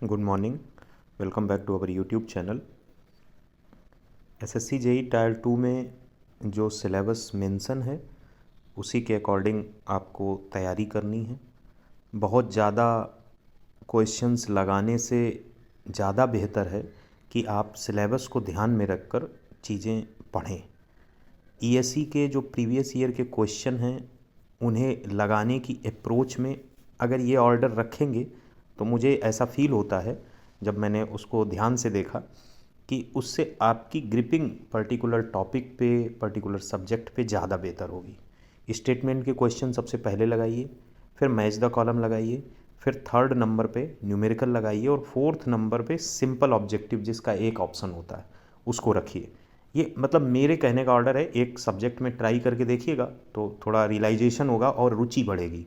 Good morning. Welcome back to our YouTube channel. SSC JE tier 2 में जो syllabus mention है उसी के अकॉर्डिंग आपको तैयारी करनी है। बहुत ज़्यादा क्वेश्चंस लगाने से ज़्यादा बेहतर है कि आप सिलेबस को ध्यान में रखकर चीज़ें पढ़ें। ईएससी के जो प्रीवियस ईयर के क्वेश्चन हैं उन्हें लगाने की अप्रोच में अगर ये ऑर्डर रखेंगे तो मुझे ऐसा फील होता है जब मैंने उसको ध्यान से देखा कि उससे आपकी ग्रिपिंग पर्टिकुलर टॉपिक पे पर्टिकुलर सब्जेक्ट पे ज़्यादा बेहतर होगी। स्टेटमेंट के क्वेश्चन सबसे पहले लगाइए, फिर मैच द कॉलम लगाइए, फिर थर्ड नंबर पे न्यूमेरिकल लगाइए और फोर्थ नंबर पे सिंपल ऑब्जेक्टिव जिसका एक ऑप्शन होता है उसको रखिए। ये मतलब मेरे कहने का ऑर्डर है, एक सब्जेक्ट में ट्राई करके देखिएगा तो थोड़ा रियलाइजेशन होगा और रुचि बढ़ेगी।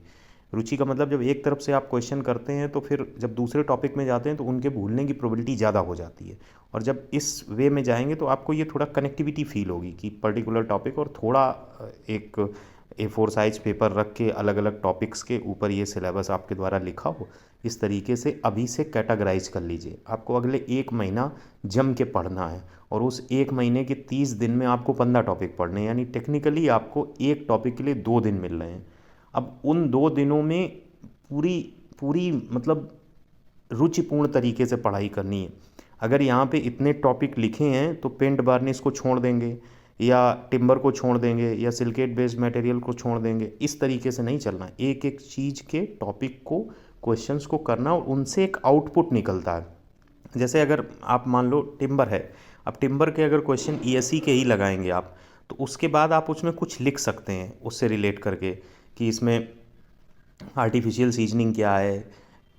रुचि का मतलब जब एक तरफ से आप क्वेश्चन करते हैं तो फिर जब दूसरे टॉपिक में जाते हैं तो उनके भूलने की प्रोबेबिलिटी ज़्यादा हो जाती है। और जब इस वे में जाएंगे तो आपको ये थोड़ा कनेक्टिविटी फील होगी कि पर्टिकुलर टॉपिक और थोड़ा एक A4 साइज पेपर रख के अलग अलग टॉपिक्स के ऊपर ये सिलेबस आपके द्वारा लिखा हो, इस तरीके से अभी से कैटेगराइज कर लीजिए। आपको अगले 1 महीना जम के पढ़ना है और उस 1 महीने के 30 दिन में आपको 15 टॉपिक पढ़ने हैं, यानी टेक्निकली आपको एक टॉपिक के लिए 2 दिन मिल रहे हैं। अब उन 2 दिनों में पूरी पूरी मतलब रुचिपूर्ण तरीके से पढ़ाई करनी है। अगर यहाँ पे इतने टॉपिक लिखे हैं तो पेंट वार्निश को छोड़ देंगे या टिम्बर को छोड़ देंगे या सिलिकेट बेस्ड मटेरियल को छोड़ देंगे, इस तरीके से नहीं चलना। एक एक चीज़ के टॉपिक को क्वेश्चंस को करना और उनसे एक आउटपुट निकलता है। जैसे अगर आप मान लो टिम्बर है, अब टिम्बर के अगर क्वेश्चन ईएससी के ही लगाएंगे आप तो उसके बाद आप उसमें कुछ लिख सकते हैं उससे रिलेट करके कि इसमें आर्टिफिशियल सीजनिंग क्या है,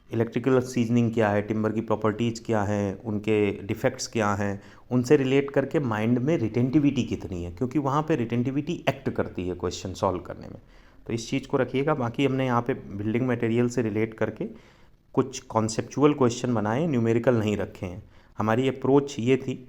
इलेक्ट्रिकल सीजनिंग क्या है, टिम्बर की प्रॉपर्टीज़ क्या हैं, उनके डिफेक्ट्स क्या हैं, उनसे रिलेट करके माइंड में रिटेंटिविटी कितनी है, क्योंकि वहाँ पे रिटेंटिविटी एक्ट करती है क्वेश्चन सॉल्व करने में। तो इस चीज़ को रखिएगा। बाकी हमने यहाँ पे बिल्डिंग मटेरियल से रिलेट करके कुछ कॉन्सेप्चुअल क्वेश्चन बनाए, न्यूमेरिकल नहीं रखे हैं। हमारी अप्रोच ये थी,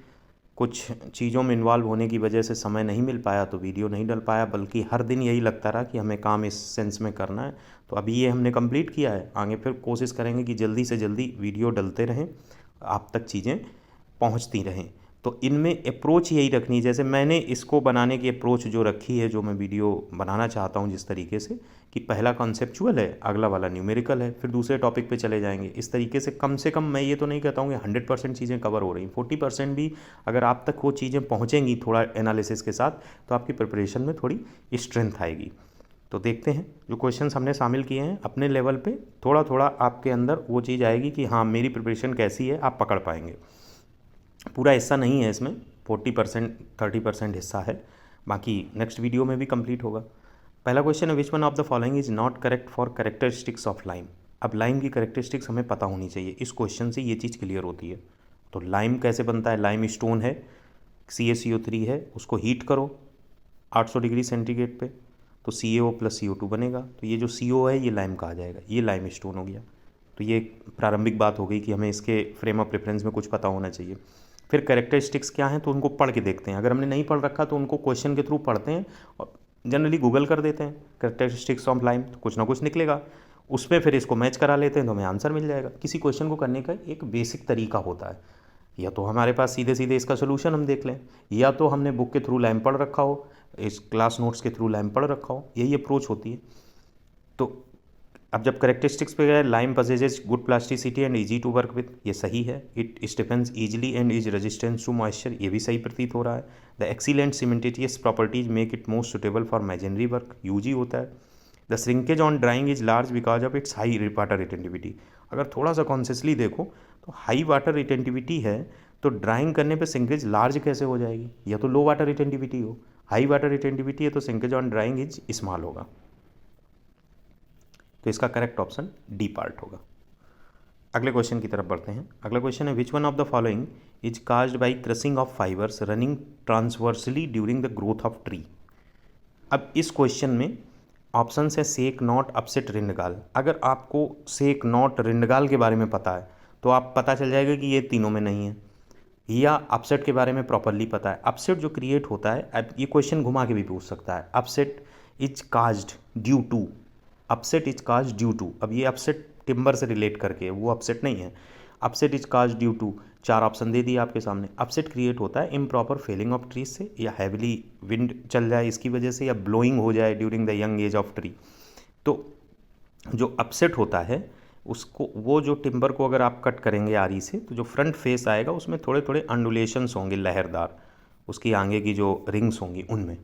कुछ चीज़ों में इन्वॉल्व होने की वजह से समय नहीं मिल पाया तो वीडियो नहीं डल पाया, बल्कि हर दिन यही लगता रहा कि हमें काम इस सेंस में करना है। तो अभी ये हमने कंप्लीट किया है, आगे फिर कोशिश करेंगे कि जल्दी से जल्दी वीडियो डलते रहें, आप तक चीज़ें पहुंचती रहें। तो इनमें अप्रोच यही रखनी है, जैसे मैंने इसको बनाने की अप्रोच जो रखी है, जो मैं वीडियो बनाना चाहता हूँ जिस तरीके से कि पहला कॉन्सेप्चुअल है, अगला वाला न्यूमेरिकल है, फिर दूसरे टॉपिक पे चले जाएंगे। इस तरीके से कम मैं ये तो नहीं कहता हूँ कि 100% चीज़ें कवर हो रही, 40% भी अगर आप तक वो चीज़ें पहुँचेंगी थोड़ा एनालिसिस के साथ तो आपकी प्रिपरेशन में थोड़ी स्ट्रेंथ आएगी। तो देखते हैं जो क्वेश्चंस हमने शामिल किए हैं अपने लेवल पे, थोड़ा थोड़ा आपके अंदर वो चीज़ आएगी कि हाँ मेरी प्रिपरेशन कैसी है, आप पकड़ पाएंगे। पूरा हिस्सा नहीं है इसमें, 40% 30% हिस्सा है, बाकी नेक्स्ट वीडियो में भी कंप्लीट होगा। पहला क्वेश्चन है, which one of the following is not correct for characteristics of lime. अब लाइम की कैरेक्टरिस्टिक्स हमें पता होनी चाहिए, इस क्वेश्चन से ये चीज़ क्लियर होती है। तो लाइम कैसे बनता है, लाइम स्टोन है, CaCO3 है, उसको हीट करो 800 डिग्री सेंटीग्रेड पे तो CaO प्लस CO2 बनेगा। तो ये जो CO है ये लाइम कहा जाएगा, ये लाइम स्टोन हो गया। तो ये प्रारंभिक बात हो गई कि हमें इसके फ्रेम ऑफ रेफरेंस में कुछ पता होना चाहिए। फिर कैरेक्टरिस्टिक्स क्या हैं तो उनको पढ़ के देखते हैं, अगर हमने नहीं पढ़ रखा तो उनको क्वेश्चन के थ्रू पढ़ते हैं और जनरली गूगल कर देते हैं कैरेक्टरिस्टिक्स ऑफ लाइम, तो कुछ ना कुछ निकलेगा, उसमें फिर इसको मैच करा लेते हैं तो हमें आंसर मिल जाएगा। किसी क्वेश्चन को करने का एक बेसिक तरीका होता है, या तो हमारे पास सीधे सीधे इसका सोल्यूशन हम देख लें, या तो हमने बुक के थ्रू लाइम पढ़ रखा हो, इस क्लास नोट्स के थ्रू लाइम पढ़ रखा हो, यही अप्रोच होती है। तो अब जब करेक्टरिस्टिक्स पे गए, lime possesses good plasticity and easy to work with, ये सही है। It stiffens easily and is resistance to moisture, ये भी सही प्रतीत हो रहा है। The excellent cementitious properties make it most suitable for masonry work, यूजी होता है। The shrinkage on drying is large because of its high water retentivity. अगर थोड़ा सा कॉन्शियसली देखो तो हाई वाटर रिटेंटिविटी है तो ड्राइंग करने पे श्रिंकेज लार्ज कैसे हो जाएगी, या तो लो वाटर रिटेंटिविटी हो, हाई वाटर रिटेंटिविटी है तो shrinkage on drying is small होगा। तो इसका करेक्ट ऑप्शन डी पार्ट होगा। अगले क्वेश्चन की तरफ बढ़ते हैं। अगला क्वेश्चन है, which one of the following is caused by crushing of fibres running transversely during the growth of tree. अब इस क्वेश्चन में ऑप्शन है सेक नॉट, अपसेट, रिंडगाल। अगर आपको सेक नॉट रिंडगाल के बारे में पता है तो आप पता चल जाएगा कि ये तीनों में नहीं है, या अपसेट के बारे में प्रॉपरली पता है। अपसेट जो क्रिएट होता है, अब ये क्वेश्चन घुमा के भी पूछ सकता है, upset is caused due to, upset is caused due to. अब ये अपसेट टिम्बर से रिलेट करके, वो अपसेट नहीं है। Upset is cause due to, 4 option दे दिए आपके सामने। अपसेट क्रिएट होता है इम्प्रॉपर फेलिंग ऑफ ट्रीज से, या हैविली विंड चल जाए इसकी वजह से, या ब्लोइंग हो जाए during the young age of tree. तो जो अपसेट होता है उसको, वो जो टिम्बर को अगर आप कट करेंगे आरी से, तो जो फ्रंट फेस आएगा उसमें थोड़े थोड़े अंडुलेशंस होंगे लहरदार, उसकी आगे की जो रिंग्स होंगी उनमें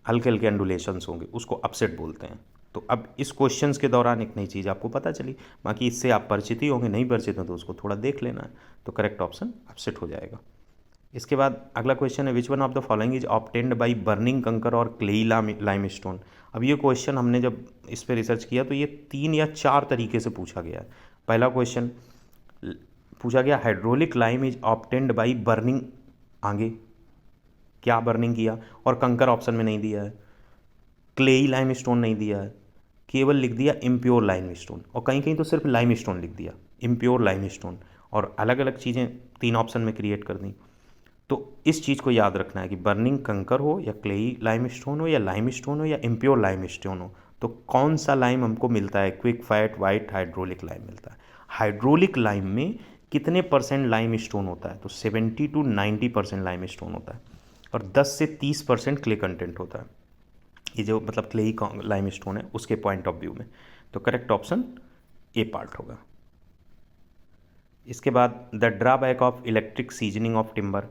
हल्के हल्के अंडुलेशंस होंगे, उसको अपसेट बोलते हैं। तो अब इस क्वेश्चंस के दौरान एक नई चीज़ आपको पता चली, बाकी इससे आप परिचित ही होंगे, नहीं परिचित हैं तो उसको थोड़ा देख लेना है। तो करेक्ट ऑप्शन अपसेट हो जाएगा। इसके बाद अगला क्वेश्चन है, which one of the following is obtained by burning कंकर और क्लेई लाइमस्टोन। अब ये क्वेश्चन हमने जब इस पर रिसर्च किया तो ये 3 या 4 तरीके से पूछा गया है। पहला क्वेश्चन पूछा गया, hydraulic lime is obtained by burning, आगे क्या बर्निंग किया, और कंकर ऑप्शन में नहीं दिया है, क्लेई लाइमस्टोन नहीं दिया है, केवल लिख दिया इम्प्योर लाइमस्टोन, और कहीं कहीं तो सिर्फ लाइमस्टोन लिख दिया, इम्प्योर लाइमस्टोन, और अलग अलग चीज़ें 3 ऑप्शन में क्रिएट कर दी। तो इस चीज़ को याद रखना है कि बर्निंग कंकर हो, या क्लेई लाइमस्टोन हो, या लाइमस्टोन हो, या इम्प्योर लाइमस्टोन हो, तो कौन सा लाइम हमको मिलता है, quick fat white hydraulic lime मिलता है। हाइड्रोलिक लाइम में कितने % लाइमस्टोन होता है, तो 70 to 90% लाइमस्टोन होता है, और 10 से 30% क्ले कंटेंट होता है। ये जो मतलब क्लेई लाइमस्टोन है उसके पॉइंट ऑफ व्यू में, तो करेक्ट ऑप्शन ए पार्ट होगा। इसके बाद the drawback of electric seasoning of timber,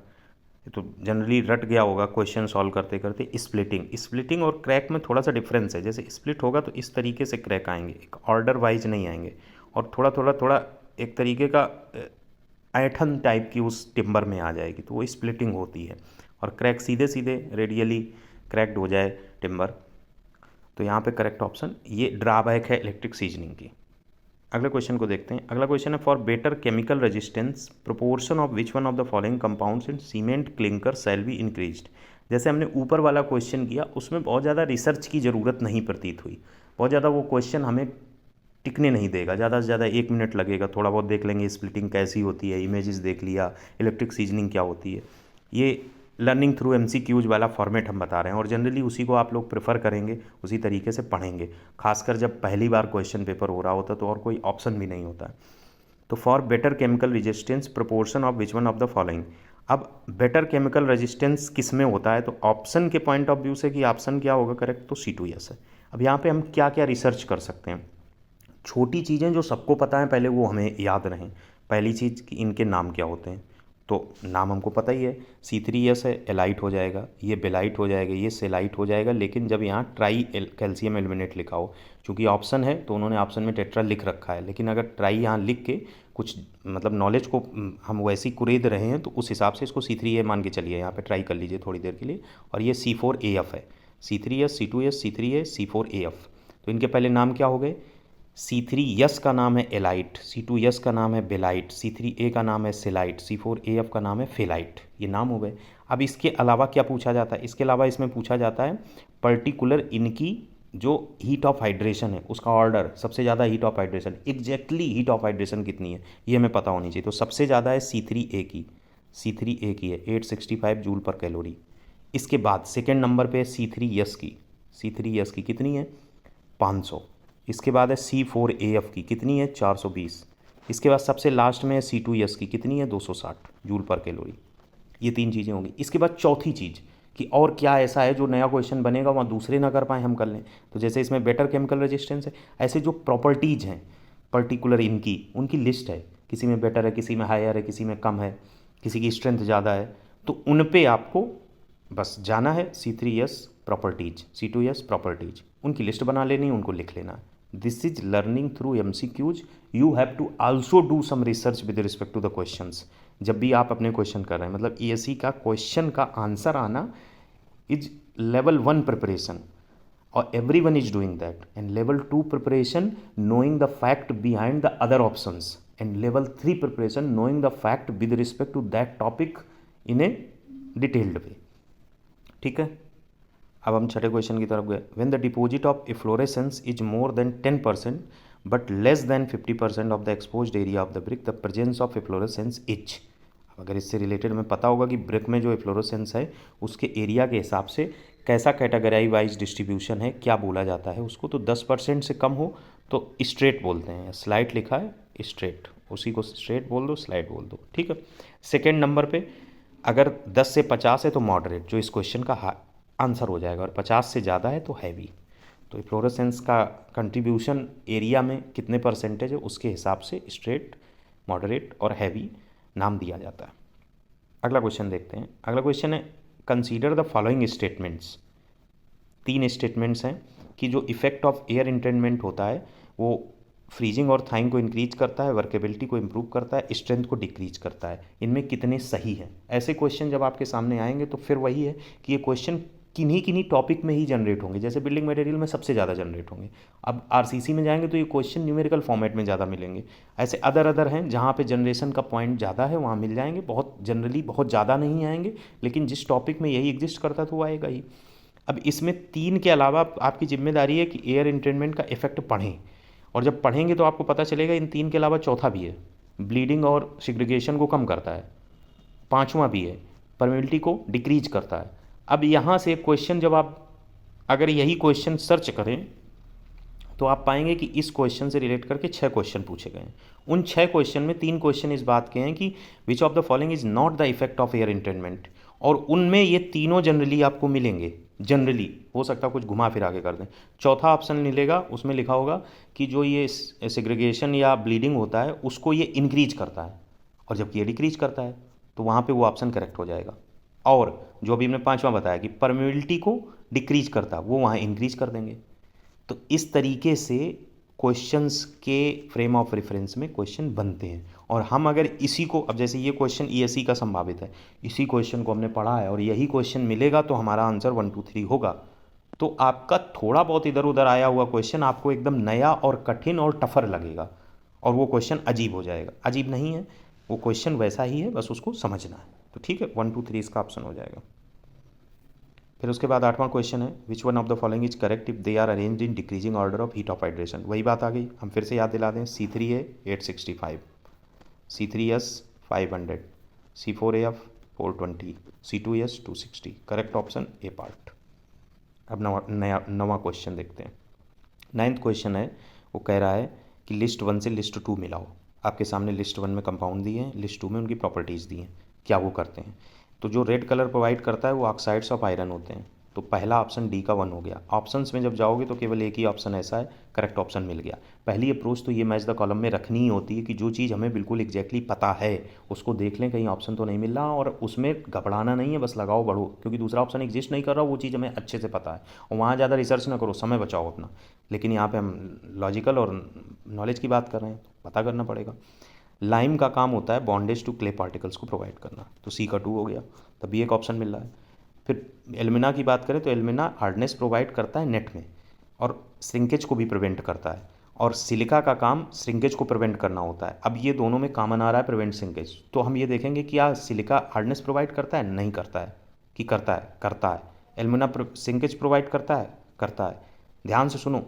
तो जनरली रट गया होगा क्वेश्चन सॉल्व करते करते। स्प्लिटिंग और क्रैक में थोड़ा सा डिफरेंस है, जैसे स्प्लिट होगा तो इस तरीके से क्रैक आएंगे, एक ऑर्डर वाइज नहीं आएंगे, और थोड़ा एक तरीके का ऐठन टाइप की उस टिम्बर में आ जाएगी, तो वो स्प्लिटिंग होती है। और क्रैक सीधे सीधे रेडियली क्रैक्ड हो जाए टिम्बर, तो यहाँ पे करेक्ट ऑप्शन ये ड्रॉबैक है इलेक्ट्रिक सीजनिंग की। अगले क्वेश्चन को देखते हैं। अगला क्वेश्चन है, for better chemical resistance proportion of which one of the following compounds in cement clinker shall be increased. जैसे हमने ऊपर वाला क्वेश्चन किया उसमें बहुत ज़्यादा रिसर्च की ज़रूरत नहीं प्रतीत हुई, बहुत ज़्यादा वो क्वेश्चन हमें टिकने नहीं देगा, ज़्यादा से ज़्यादा 1 मिनट लगेगा, थोड़ा बहुत देख लेंगे स्प्लिटिंग कैसी होती है, इमेजेस देख लिया, इलेक्ट्रिक सीजनिंग क्या होती है। ये लर्निंग थ्रू MCQs वाला फॉर्मेट हम बता रहे हैं, और जनरली उसी को आप लोग प्रेफर करेंगे, उसी तरीके से पढ़ेंगे, खासकर जब पहली बार क्वेश्चन पेपर हो रहा होता तो और कोई ऑप्शन भी नहीं होता है। तो for better chemical resistance proportion of which one of the following. अब बेटर केमिकल रेजिस्टेंस किस में होता है, तो ऑप्शन के पॉइंट ऑफ व्यू से कि ऑप्शन क्या होगा करेक्ट, तो C2S है। अब यहाँ पे हम क्या क्या रिसर्च कर सकते हैं, छोटी चीज़ें जो सबको पता है पहले वो हमें याद रहें। पहली चीज़ कि इनके नाम क्या होते हैं, तो नाम हमको पता ही है, C3S है, एलाइट हो जाएगा, ये बेलाइट हो जाएगा, ये सेलाइट हो जाएगा, लेकिन जब यहाँ ट्राई कैल्शियम एल्यूमिनेट लिखा हो, चूँकि ऑप्शन है तो उन्होंने ऑप्शन में टेट्रा लिख रखा है, लेकिन अगर ट्राई यहाँ लिख के कुछ मतलब नॉलेज को हम वैसी कुरेद रहे हैं तो उस हिसाब से इसको C3A मान के चलिए, यहाँ पे ट्राई कर लीजिए थोड़ी देर के लिए। और ये C4AF है, C3S C2S C3A C4AF, तो इनके पहले नाम क्या हो गए, C3S का नाम है एलाइट, C2S का नाम है बेलाइट, C3A का नाम है सेलाइट, C4AF का नाम है फेलाइट, ये नाम हो गए। अब इसके अलावा क्या पूछा जाता है, इसके अलावा इसमें पूछा जाता है पर्टिकुलर इनकी जो हीट ऑफ हाइड्रेशन है उसका ऑर्डर, सबसे ज़्यादा heat of hydration, exactly heat of hydration कितनी है ये हमें पता होनी चाहिए। तो सबसे ज़्यादा है C3A की है 865 जूल पर कैलोरी। इसके बाद सेकेंड नंबर पे है C3S की कितनी है 500। इसके बाद है C4AF की कितनी है 420। इसके बाद सबसे लास्ट में है C2S की कितनी है 260 जूल पर कैलोरी। ये 3 चीज़ें होंगी। इसके बाद चौथी चीज़ कि और क्या ऐसा है जो नया क्वेश्चन बनेगा वहाँ दूसरे ना कर पाए हम कर लें, तो जैसे इसमें बेटर केमिकल रेजिस्टेंस है, ऐसे जो प्रॉपर्टीज़ हैं पर्टिकुलर इनकी, उनकी लिस्ट है, किसी में बेटर है, किसी में हायर है, किसी में कम है, किसी की स्ट्रेंथ ज़्यादा है, तो उन पे आपको बस जाना है C3S प्रॉपर्टीज, C2S प्रॉपर्टीज, उनकी लिस्ट बना लेनी, उनको लिख लेना है। This is learning through MCQs। You have to also do some research with respect to the questions. जब भी आप अपने क्वेश्चन कर रहे हैं, मतलब ESE का क्वेश्चन का आंसर आना इज लेवल 1 प्रिपरेशन, और everyone is doing that, and level 2 preparation knowing the fact behind the other options, and level 3 preparation knowing the fact with respect to that topic in a detailed way. ठीक है, अब हम छठे question की तरफ गए। When the deposit of efflorescence is more than 10% but less than 50% of the exposed area of the brick, the presence of efflorescence is. अगर इससे रिलेटेड हमें पता होगा कि ब्रिक में जो इफ्लोरेसेंस है उसके एरिया के हिसाब से कैसा कैटेगरी वाइज डिस्ट्रीब्यूशन है, क्या बोला जाता है उसको, तो 10% से कम हो तो स्ट्रेट बोलते हैं, स्लाइट लिखा है स्ट्रेट, उसी को स्ट्रेट बोल दो, स्लाइड बोल दो, ठीक है। सेकेंड नंबर पे अगर 10 से 50 है तो मॉडरेट, जो इस क्वेश्चन का आंसर हो जाएगा, और 50 से ज़्यादा है तो हैवी। तो फ्लोरेसेंस का कंट्रीब्यूशन एरिया में कितने परसेंटेज है उसके हिसाब से स्ट्रेट, मॉडरेट और हैवी नाम दिया जाता है। अगला क्वेश्चन देखते हैं। अगला क्वेश्चन है consider the following statements. 3 statements हैं कि जो इफेक्ट ऑफ एयर इंटेनमेंट होता है वो फ्रीजिंग और थाइंग को इंक्रीज करता है, वर्केबिलिटी को इम्प्रूव करता है, स्ट्रेंथ को डिक्रीज करता है। इनमें कितने सही हैं? ऐसे क्वेश्चन जब आपके सामने आएंगे तो फिर वही है कि ये क्वेश्चन किन्हीं किन्हीं टॉपिक में ही जनरेट होंगे। जैसे बिल्डिंग मटेरियल में सबसे ज़्यादा जनरेट होंगे, अब आरसीसी में जाएंगे तो ये क्वेश्चन न्यूमेरिकल फॉर्मेट में ज़्यादा मिलेंगे। ऐसे अदर हैं जहाँ पे जनरेशन का पॉइंट ज़्यादा है वहाँ मिल जाएंगे, बहुत जनरली बहुत ज़्यादा नहीं आएंगे, लेकिन जिस टॉपिक में यही एग्जिस्ट करता तो वो आएगा ही। अब इसमें 3 के अलावा आपकी जिम्मेदारी है कि एयर इंटेनमेंट का इफेक्ट पढ़ें, और जब पढ़ेंगे तो आपको पता चलेगा इन 3 के अलावा चौथा भी है, ब्लीडिंग और सिग्रीगेशन को कम करता है। 5वां भी है, परमिबिलिटी को डिक्रीज करता है। अब यहाँ से क्वेश्चन जब आप अगर यही क्वेश्चन सर्च करें तो आप पाएंगे कि इस क्वेश्चन से रिलेट करके 6 क्वेश्चन पूछे गए हैं। उन 6 क्वेश्चन में 3 क्वेश्चन इस बात के हैं कि which of the following is not the effect of air entrainment, और उनमें ये तीनों जनरली आपको मिलेंगे। जनरली हो सकता है कुछ घुमा फिरा के कर दें। चौथा ऑप्शन मिलेगा, उसमें लिखा होगा कि जो ये सेग्रीगेशन या ब्लीडिंग होता है उसको ये इंक्रीज करता है, और जबकि ये डिक्रीज करता है, तो वहाँ पे वो ऑप्शन करेक्ट हो जाएगा। और जो अभी हमने 5वां बताया कि परमिबिलिटी को डिक्रीज करता है, वो वहाँ इंक्रीज कर देंगे। तो इस तरीके से क्वेश्चंस के फ्रेम ऑफ रेफरेंस में क्वेश्चन बनते हैं। और हम अगर इसी को, अब जैसे ये क्वेश्चन ईएससी का संभावित है, इसी क्वेश्चन को हमने पढ़ा है और यही क्वेश्चन मिलेगा तो हमारा आंसर 1 2 3 होगा। तो आपका थोड़ा बहुत इधर उधर आया हुआ क्वेश्चन आपको एकदम नया और कठिन और टफर लगेगा, और वो क्वेश्चन अजीब हो जाएगा। अजीब नहीं है, वो क्वेश्चन वैसा ही है, बस उसको समझना है। तो ठीक है, 1 2 3 इसका ऑप्शन हो जाएगा। फिर उसके बाद 8वां क्वेश्चन है which one of the following is correct if they are arranged in decreasing order of heat of hydration. वही बात आ गई, हम फिर से याद दिला दें। C3A 865, C3S 500, C4AF 420, C2S 260। Correct option A part. अब नवा क्वेश्चन देखते हैं। 9th क्वेश्चन है, वो कह रहा है कि लिस्ट 1 से लिस्ट 2 मिलाओ। आपके सामने लिस्ट 1 में कंपाउंड दिए हैं, लिस्ट 2 में उनकी प्रॉपर्टीज़ दी हैं, क्या वो करते हैं। तो जो रेड कलर प्रोवाइड करता है वो ऑक्साइड्स ऑफ आयरन होते हैं। तो पहला ऑप्शन डी का 1 हो गया। ऑप्शंस में जब जाओगे तो केवल एक ही ऑप्शन ऐसा है, करेक्ट ऑप्शन मिल गया। पहली अप्रोच तो ये मैच द कॉलम में रखनी ही होती है कि जो चीज़ हमें बिल्कुल एग्जैक्टली पता है उसको देख लें कहीं ऑप्शन तो नहीं मिल रहा, और उसमें घबराना नहीं है, बस लगाओ बढ़ो, क्योंकि दूसरा ऑप्शन एग्जिस्ट नहीं कर रहा, वो चीज़ हमें अच्छे से पता है। और वहाँ ज़्यादा रिसर्च ना करो, समय बचाओ अपना। लेकिन यहाँ पर हम लॉजिकल और नॉलेज की बात कर रहे हैं, तो पता करना पड़ेगा। लाइम का काम होता है बॉन्डेज टू क्ले पार्टिकल्स को प्रोवाइड करना, तो सी का 2 हो गया, तभी एक ऑप्शन मिल रहा है। फिर एल्यूमिना की बात करें तो एल्यूमिना हार्डनेस प्रोवाइड करता है नेट में, और श्रिंकेज को भी प्रिवेंट करता है, और सिलिका का काम श्रिंकेज को प्रिवेंट करना होता है। अब ये दोनों में कॉमन आ रहा है प्रिवेंट श्रिंकेज, तो हम ये देखेंगे कि क्या सिलिका हार्डनेस प्रोवाइड करता है, नहीं करता है, कि करता है, करता है। एल्यूमिना श्रिंकेज प्रोवाइड करता है, करता है। ध्यान से सुनो,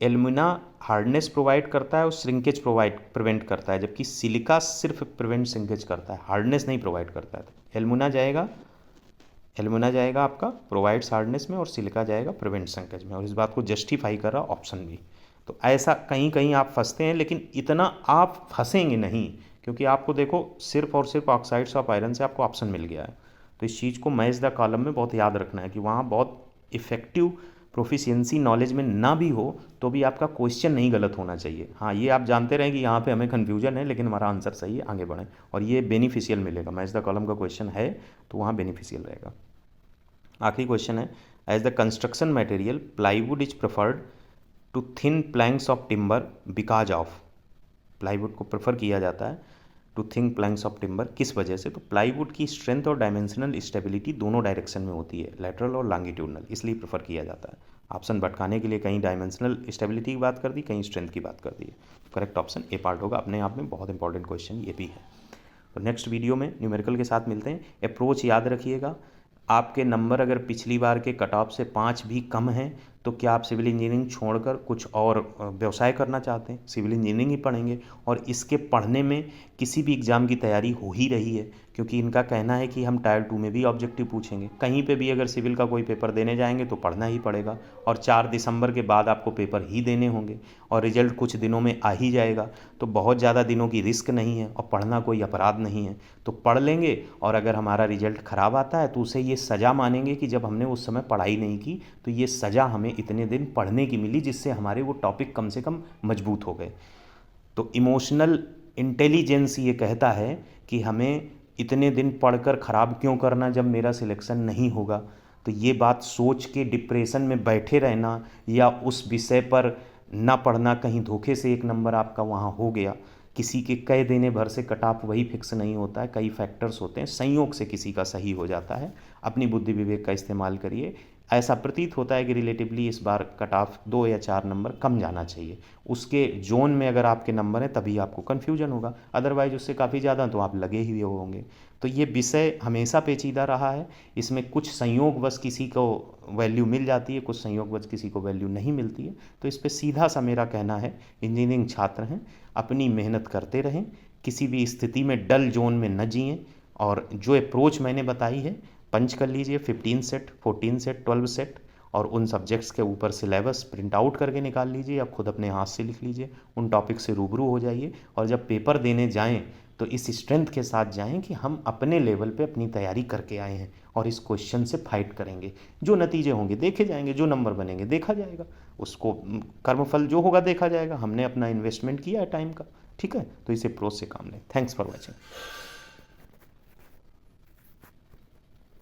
एल्यूमिना हार्डनेस प्रोवाइड करता है और श्रिंकेज प्रिवेंट करता है, जबकि सिलिका सिर्फ प्रिवेंट श्रिंकेज करता है, हार्डनेस नहीं प्रोवाइड करता है। तो एल्यूमिना जाएगा आपका प्रोवाइड्स हार्डनेस में, और सिलिका जाएगा प्रिवेंट श्रिंकेज में, और इस बात को जस्टिफाई कर रहा ऑप्शन भी। तो ऐसा कहीं कहीं आप फंसते हैं, लेकिन इतना आप फंसेंगे नहीं, क्योंकि आपको देखो सिर्फ और सिर्फ ऑक्साइड्स ऑफ आयरन से आपको ऑप्शन मिल गया है। तो इस चीज़ को मैच द कॉलम में बहुत याद रखना है कि वहाँ बहुत इफेक्टिव प्रोफिशिएंसी नॉलेज में ना भी हो तो भी आपका क्वेश्चन नहीं गलत होना चाहिए। हाँ, ये आप जानते रहें कि यहाँ पे हमें कन्फ्यूजन है, लेकिन हमारा आंसर सही है, आगे बढ़ें, और ये बेनिफिशियल मिलेगा। मैच द कॉलम का क्वेश्चन है तो वहाँ बेनिफिशियल रहेगा। आखिरी क्वेश्चन है, as the construction material plywood is preferred to thin planks of timber because of. Plywood को प्रेफर किया जाता है to thin planks of timber, किस वजह से? तो प्लाईवुड की स्ट्रेंथ और डायमेंशनल स्टेबिलिटी दोनों डायरेक्शन में होती है, लैटरल और लॉन्गिट्यूडनल, इसलिए प्रेफर किया जाता है। ऑप्शन भटकाने के लिए कहीं डायमेंशनल स्टेबिलिटी की बात कर दी, कहीं स्ट्रेंथ की बात कर दी। करेक्ट ऑप्शन ए पार्ट होगा। अपने आप में बहुत इंपॉर्टेंट क्वेश्चन ये भी है। तो नेक्स्ट वीडियो में न्यूमेरिकल के साथ मिलते हैं। अप्रोच याद रखिएगा, आपके नंबर अगर पिछली बार के कट ऑफ से 5 भी कम हैं तो क्या आप सिविल इंजीनियरिंग छोड़कर कुछ और व्यवसाय करना चाहते हैं? सिविल इंजीनियरिंग ही पढ़ेंगे और इसके पढ़ने में किसी भी एग्ज़ाम की तैयारी हो ही रही है, क्योंकि इनका कहना है कि हम टायर 2 में भी ऑब्जेक्टिव पूछेंगे। कहीं पे भी अगर सिविल का कोई पेपर देने जाएंगे तो पढ़ना ही पड़ेगा, और 4 दिसंबर के बाद आपको पेपर ही देने होंगे और रिजल्ट कुछ दिनों में आ ही जाएगा। तो बहुत ज़्यादा दिनों की रिस्क नहीं है और पढ़ना कोई अपराध नहीं है। तो पढ़ लेंगे, और अगर हमारा रिजल्ट ख़राब आता है तो उसे ये सज़ा मानेंगे कि जब हमने उस समय पढ़ाई नहीं की तो ये सज़ा हमें इतने दिन पढ़ने की मिली, जिससे हमारे वो टॉपिक कम से कम मजबूत हो गए। तो इमोशनल इंटेलिजेंस ये कहता है कि हमें इतने दिन पढ़कर ख़राब क्यों करना जब मेरा सिलेक्शन नहीं होगा। तो ये बात सोच के डिप्रेशन में बैठे रहना या उस विषय पर ना पढ़ना, कहीं धोखे से एक नंबर आपका वहाँ हो गया, किसी के कई देने भर से कट ऑफ वही फिक्स नहीं होता है, कई फैक्टर्स होते हैं, संयोग से किसी का सही हो जाता है। अपनी बुद्धि विवेक का इस्तेमाल करिए। ऐसा प्रतीत होता है कि रिलेटिवली इस बार कट ऑफ 2 या 4 नंबर कम जाना चाहिए। उसके जोन में अगर आपके नंबर हैं तभी आपको कन्फ्यूजन होगा, अदरवाइज उससे काफ़ी ज़्यादा तो आप लगे ही होंगे। तो ये विषय हमेशा पेचीदा रहा है। इसमें कुछ संयोगवश किसी को वैल्यू मिल जाती है, कुछ संयोगवश किसी को वैल्यू नहीं मिलती है। तो इस पर सीधा सा मेरा कहना है, इंजीनियरिंग छात्र हैं, अपनी मेहनत करते रहें, किसी भी स्थिति में डल जोन में न जिएं, और जो अप्रोच मैंने बताई है पंच कर लीजिए, 15 सेट, 14 सेट, 12 सेट, और उन सब्जेक्ट्स के ऊपर सिलेबस प्रिंट आउट करके निकाल लीजिए, आप खुद अपने हाथ से लिख लीजिए, उन टॉपिक से रूबरू हो जाइए, और जब पेपर देने जाएं तो इस स्ट्रेंथ के साथ जाएं कि हम अपने लेवल पे अपनी तैयारी करके आए हैं और इस क्वेश्चन से फाइट करेंगे। जो नतीजे होंगे देखे जाएंगे, जो नंबर बनेंगे देखा जाएगा, उसको कर्मफल जो होगा देखा जाएगा। हमने अपना इन्वेस्टमेंट किया है टाइम का, ठीक है। तो इस अप्रोच से काम लें। Thanks for watching.